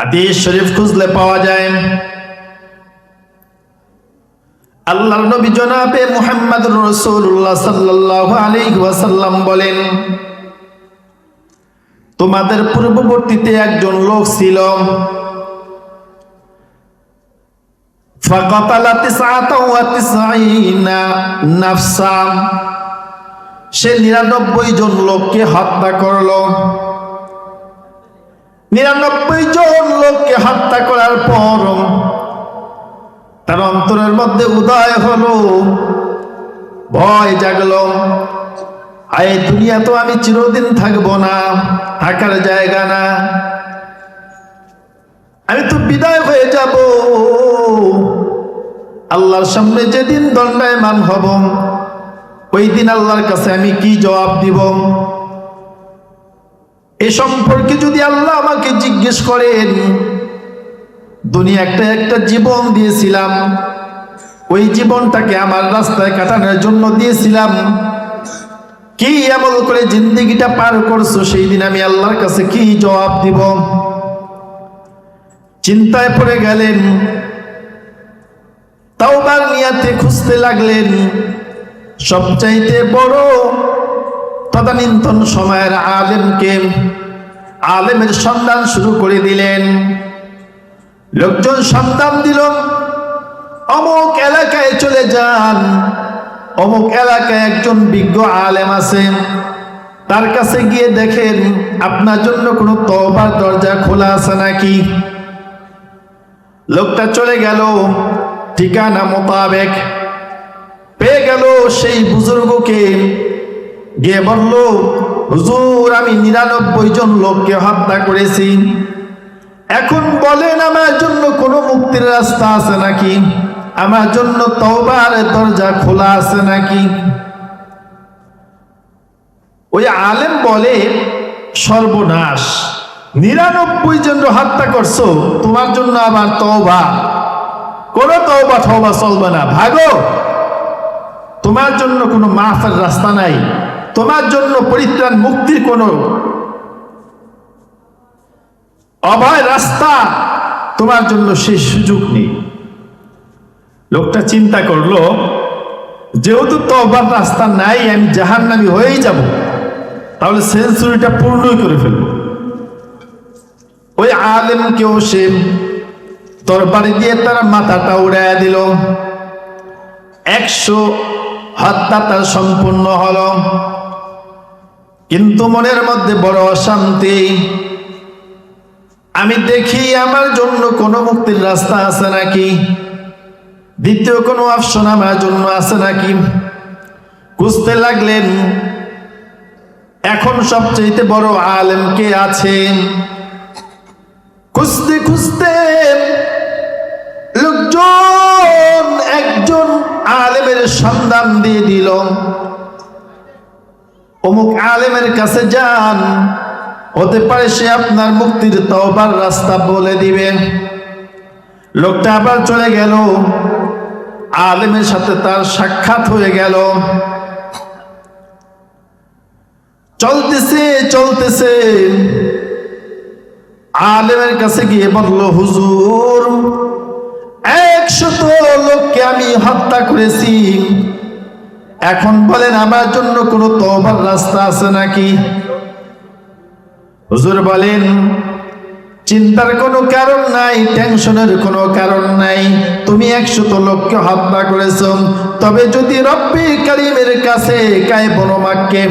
হাদিস শরীফ খুঁজলে পাওয়া যায়। আল্লাহর নবী জনাবে মুহাম্মদুর রাসূলুল্লাহ সাল্লাল্লাহু আলাইহি ওয়াসাল্লাম বলেন, তোমাদের পূর্ববর্তীতে একজন লোক ছিল, ফাকাতালা 99 নাফসা, সে 99 জন লোককে হত্যা করলো। 99 জন লোককে হত্যা করার পর তার অন্তরের মধ্যে উদয় হলো, ভয় জাগলো, এই দুনিয়া তো আমি চিরদিন থাকবো না, থাকার জায়গা না, আমি তো বিদায় হয়ে যাব। আল্লাহর সামনে যেদিন দণ্ডায়মান হব, ওই দিন আল্লাহর কাছে আমি কি জবাব দিব? এ সম্পর্কে যদি আল্লাহ আমাকে জিজ্ঞেস করেন, দুনিয়া একটা জীবন দিয়েছিলাম, ওই জীবনটাকে আমার রাস্তায় কাটানোর জন্য দিয়েছিলাম, কি আমল করে জিন্দেগিটা পার করছো, সেই দিন আমি আল্লাহর কাছে কি জবাব দিব? চিন্তায় পড়ে গেলেন, তাওবার নিয়াতে খুঁজতে লাগলেন। সবচাইতে বড় তদানীন্তন সময়ের আলেমের সন্ধান শুরু করে দিলেন। লোকজন সন্ধান দিল, অমুক এলাকায় চলে যান, অমুক এলাকায় একজন বিজ্ঞ আলেম আছে, তার কাছে গিয়ে দেখেন আপনার জন্য কোনো তওবার দরজা খোলা আছে নাকি। লোকটা চলে গেল, ঠিকানা মোতাবেক পেয়ে গেল সেই বুজুর্গকে, গিয়ে বলল, হুজুর আমি 99 জন লোককে হত্যা করেছি, এখন বলেন আমার জন্য কোনো মুক্তির রাস্তা আছে নাকি, আমার জন্য তওবার দরজা খোলা আছে নাকি। ওই আলেম বলে, সর্বনাশ, 99 জন হত্যা করছো, তোমার জন্য আবার তওবা? কোনো তওবা চলবে না, ভাগো, তোমার জন্য কোনো মাফের রাস্তা নাই, তোমার জন্য পরিত্রাণ মুক্তির কোনো অভয় রাস্তা তোমার জন্য সেই সুযোগ নেই। লোকটা চিন্তা করলো, যেহেতু তওবার রাস্তা নাই, আমি জাহান্নামী হয়েই যাব, তাহলে সেঞ্চুরিটা পূর্ণই করে ফেলব। ওই আলেমকেও সে তরবারি দিয়ে তার মাথাটা উড়াইয়া দিল। 100 হত্যা তার সম্পূর্ণ হলো, কিন্তু মনের মধ্যে বড় অশান্তি। আমি দেখি আমার জন্য কোনো মুক্তির রাস্তা আছে নাকি, দ্বিতীয় কোনো অপশন আমার জন্য আছে নাকি। খুঁজতে লাগলেন, এখন সবচেয়ে বড় আলেম কে আছে? খুঁজতে খুঁজতে লোকজন একজন আলেমের সন্ধান দিয়ে দিল, অমুক আলেমের কাছে যান, হতে পারে সে আপনার মুক্তির তওবার রাস্তা বলে দিবেন। লোকটা আবার চলে গেল, আলেমের সাথে তার সাক্ষাৎ হয়ে গেল। চলতেছে আলেমের কাছে গিয়ে বলল, হুজুর 100 লোককে আমি হত্যা করেছি, এখন বলেন আমার জন্য কোনো তওবার রাস্তা আছে নাকি। হুজুর বলেন, চিন্তার কোনো কারণ নাই, টেনশনের কোনো কারণ নাই, তুমি 100 লোককে হত্যা করেছ, তবে যদি রব্বে কারীমের কাছে কায়বনমাক্কে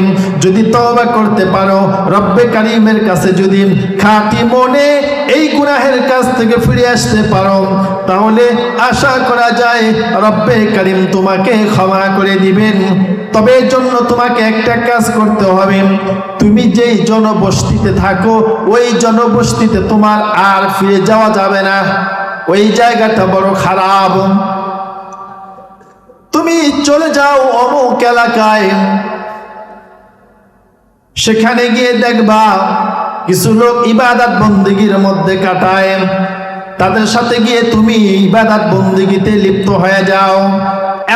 যদি তওবা করতে পারো, রব্বে কারীমের কাছে যদি খাঁটি মনে এই গুনাহের কাছ থেকে ফিরে আসতে পারো, তাহলে আশা করা যায় রব্বে কারীম তোমাকে ক্ষমা করে দিবেন। তবে এর জন্য তোমাকে একটা কাজ করতে হবে, তুমি যেই জনবসতিতে থাকো ওই জনবসতিতে তোমার আর ফিরে যাওয়া যাবে না, ওই জায়গাটা বড় খারাপ, তুমি চলে যাও অমুক এলাকায়, সেখানে গিয়ে দেখবা কিছু লোক ইবাদত বন্দেগীর মধ্যে কাটায়, তাদের সাথে গিয়ে তুমি ইবাদত বন্দেগীতে লিপ্ত হয়ে যাও।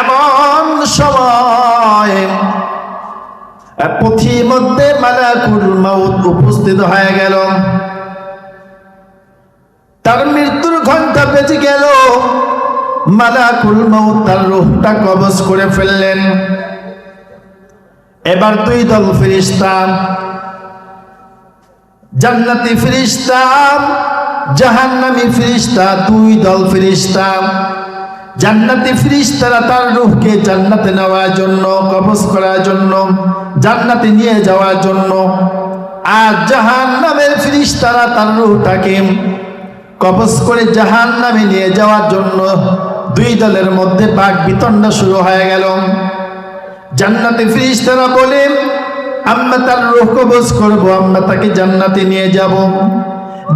এমন সময় পথির মধ্যে মালাকুল মাউত উপস্থিত হয়ে গেল। তার মৃত্যুর ঘন্টা বেজে গেল, মালাকুল মউত তার রূহটা কবজ করে ফেললেন। এবার দুই দল ফেরেশতা, জান্নাতি ফেরেশতা, জাহান্নামী ফেরেশতা, দুই দল ফেরেশতা। জান্নাতি ফেরেশতারা তার রূহকে জান্নাতে নেওয়ার জন্য, কবজ করার জন্য, জান্নাতে নিয়ে যাওয়ার জন্য, আর জাহান্নামের ফেরেশতারা তার রূহটাকে কবজ করে জাহান্নামে নিয়ে যাওয়ার জন্য দুই দলের মধ্যে বাক বিতণ্ডা শুরু হয়ে গেল। জান্নাতি ফেরেশতারা বলে, আমরা তার রূহ কবজ করব, আমরা তাকে জান্নাতে নিয়ে যাব।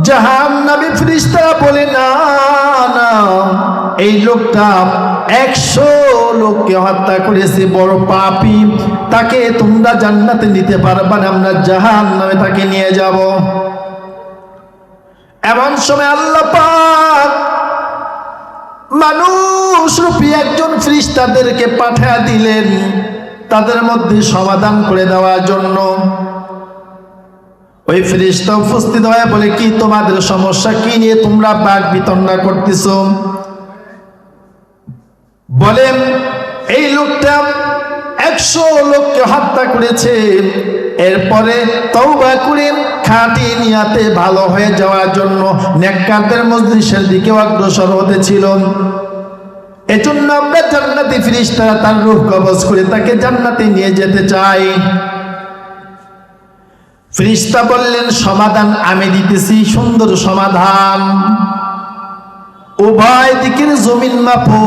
জাহান্নামী ফেরেশতারা বলে, না না, এই লোকটা 100 লোককে হত্যা করেছে, বড় পাপী, তাকে তোমরা জান্নাতে নিতে পারবে না, আমরা জাহান্নামে তাকে নিয়ে যাব। এমন সময় আল্লাহ পাক মানুষ রূপী একজন ফেরেশতাদেরকে পাঠিয়ে দিলেন তাদের মধ্যে সমাধান করে দেওয়ার জন্য। ওই ফেরেশতা উপস্থিত হয়ে বলে, কি তোমাদের সমস্যা, কি নিয়ে তোমরা বাক বিতণ্ডা করতেছো? বলেন, এই লোকটা 100 লোককে হত্যা করেছে, এরপরে তওবা করে খাঁটি নিয়াতে ভালো হয়ে যাওয়ার জন্য নেককারদের মজলিসের দিকে অগ্রসর হতেছিল। এজন্য আমরা জান্নাতি ফেরেশতারা তার রূহ কবজ করে তাকে জান্নাতে নিয়ে যেতে চাই। ফেরেশতা বললেন, সমাধান আমি দিতেছি, সুন্দর সমাধান। উভয় দিকের জমিন মাপো,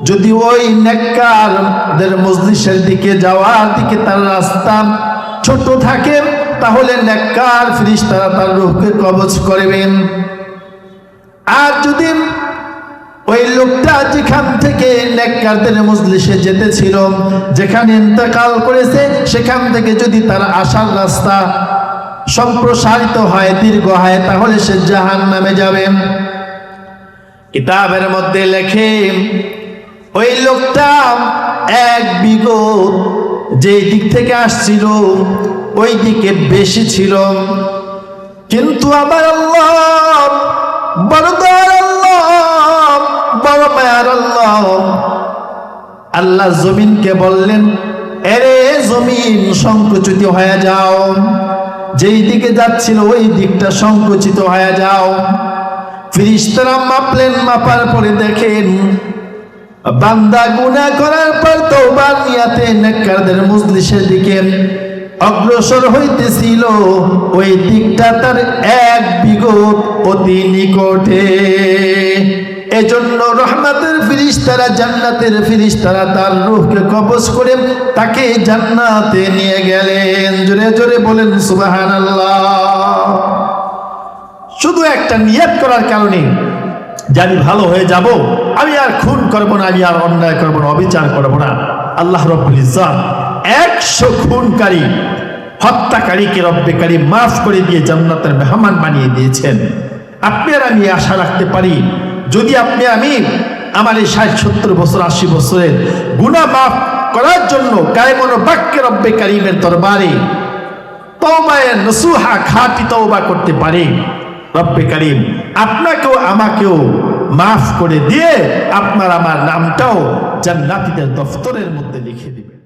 যদি ওই নেককারদের মজলিসের দিকে যাওয়ার দিকে তার রাস্তা ছোট থাকে, তাহলে নেককার ফেরেশতারা তার রূহকে কবজ করবেন। আর যদি ওই লোকটা যেখান থেকে নেককারদের মজলিসে যেতেছিল, যেখানে ইন্তেকাল করেছে, সেখান থেকে যদি তার আসার রাস্তা সম্প্রসারিত হয়, দীর্ঘ হয়, তাহলে সে জাহান্নামে যাবে। কিতাবের মধ্যে লেখে, ওই লোকটা 1 বিঘত যেই দিক থেকে আসছিল ওই দিকে বেশি ছিল, কিন্তু আমার আল্লাহ বড় দয়ার আল্লাহ, বড় মায়ার আল্লাহ, আল্লাহ জমিনকে বললেন, এরে জমিন সংকুচিত হয়ে যাও, যেই দিকে যাচ্ছিল ওই দিকটা সংকুচিত হয়ে যাও। ফেরেশতারা মাপলেন, মাপার পরে দেখেন বান্দা গুনাহ করার পর তওবার নিয়াতে নেককারদের মজলিসের দিকে অগ্রসর হইতেছিল, ওই দিকটা তার 1 বিঘত অতি নিকটে। এজন্য রহমতের ফেরেশতারা, জান্নাতের ফেরেশতারা তার রূহকে কবজ করে তাকে জান্নাতে নিয়ে গেলেন। জোরে জোরে বলেন সুবহানাল্লাহ। শুধু একটা নিয়ত করার কারণে যে আমি ভালো হয়ে যাব, আমি আর খুন করব না, আমি আর অন্যায় করব না, অবিচার করব না, আল্লাহ রাব্বুল ইজ্জত 100 খুনকারী হত্যাকারীকে রব্বে কারীম মাফ করে দিয়ে জান্নাতের মেহমান বানিয়ে দিয়েছেন। আপনি আর আমি আশা রাখতে পারি, যদি আপনি আমি আমার এই 60-70 বছর 80 বছরের গুনাহ মাফ করার জন্য কায়মন বাক্যে রব্বে কারীমের দরবারে তওবায়ে নসুহা খাঁটি তওবা করতে পারি, রব্বে কারীম আপনাকেও আমাকেও মাফ করে দিয়ে আপনার আমার নামটাও জান্নাতীদের দফতরের মধ্যে লিখে দিবেন।